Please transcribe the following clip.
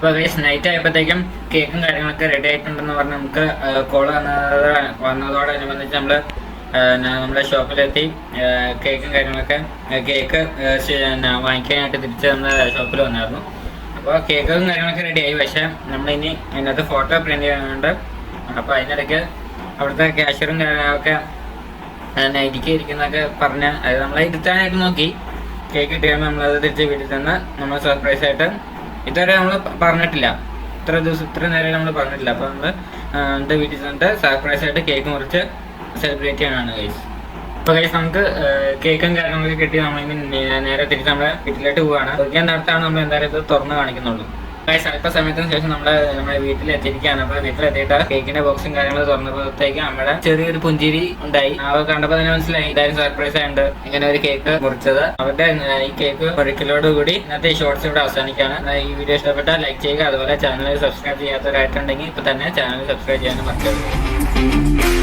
അപ്പോൾ guys night ആയപ്പോഴത്തേക്കും കേക്കും കാര്യങ്ങളൊക്കെ റെഡി ആയിട്ടുണ്ടെന്ന് പറഞ്ഞ് നമുക്ക് കോൾ വന്നതോടനുബന്ധിച്ച് നമ്മുടെ ഷോപ്പിലെത്തി കേക്കും കാര്യങ്ങളൊക്കെ കേക്ക് വാങ്ങിക്കാനായിട്ട് തിരിച്ച് നമ്മുടെ ഷോപ്പിൽ വന്നായിരുന്നു. അപ്പോൾ കേക്കും കാര്യങ്ങളൊക്കെ റെഡിയായി. പക്ഷേ നമ്മളിനി അതിനകത്ത് ഫോട്ടോ പ്രിന്റ് ചെയ്യാനുണ്ട്. അപ്പോൾ അതിനിടയ്ക്ക് അവിടുത്തെ ക്യാഷ്യറും കാര്യങ്ങളൊക്കെ നൈറ്റിക്ക് ഇരിക്കുന്നതൊക്കെ പറഞ്ഞ് അത് നമ്മളെ ഇരുത്താനായിട്ട് നോക്കി. കേക്ക് കിട്ടിയാൽ നമ്മളത് തിരിച്ച് വീട്ടിൽ തന്നെ നമ്മൾ സർപ്രൈസ് ആയിട്ട് ഇതുവരെ നമ്മൾ പറഞ്ഞിട്ടില്ല, ഇത്ര നേരം നമ്മൾ പറഞ്ഞിട്ടില്ല. അപ്പോൾ നമ്മൾ എൻ്റെ വീട്ടിൽ ചെന്നിട്ട് സർപ്രൈസ് ആയിട്ട് കേക്ക് മുറിച്ച് സെലിബ്രേറ്റ് ചെയ്യാനാണ് ഗൈസ്. അപ്പോൾ ഗൈസ് നമുക്ക് കേക്കും കാര്യങ്ങളൊക്കെ കിട്ടി നമ്മളിനി നേരെ തിരിച്ച് നമ്മുടെ വീട്ടിലോട്ട് പോവുകയാണ്. ഒരിക്കാൻ നേരത്താണ് നമ്മൾ എന്തായാലും ഇത് തുറന്ന് കാണിക്കുന്നുള്ളൂ. ഗൈസ് അല്പസമയത്തിന് ശേഷം നമ്മുടെ വീട്ടിലെത്തിയിരിക്കുകയാണ്. അപ്പോൾ വീട്ടിലെത്തിയിട്ട് കേക്കിന്റെ ബോക്സും കാര്യങ്ങളും തുറന്നപ്പോഴത്തേക്ക് നമ്മുടെ ചെറിയൊരു പുഞ്ചിരി ഉണ്ടായി. അവർ കണ്ടപ്പോൾ തന്നെ മനസ്സിലായി എന്തായാലും സർപ്രൈസ് ആയിട്ട് ഇങ്ങനെ ഒരു കേക്ക് മുറിച്ചത്. അവരുടെ ഈ കേക്ക് 1 കിലോയോടുകൂടി ഇന്നത്തെ ഈ ഷോർട്സ് ഇവിടെ അവസാനിക്കുകയാണ്. ഈ വീഡിയോ ഇഷ്ടപ്പെട്ടാൽ ലൈക്ക് ചെയ്യുക. അതുപോലെ ചാനൽ സബ്സ്ക്രൈബ് ചെയ്യാത്തവരായിട്ടുണ്ടെങ്കിൽ ഇപ്പൊ തന്നെ ചാനൽ സബ്സ്ക്രൈബ് ചെയ്യാനും മറക്കരുത്.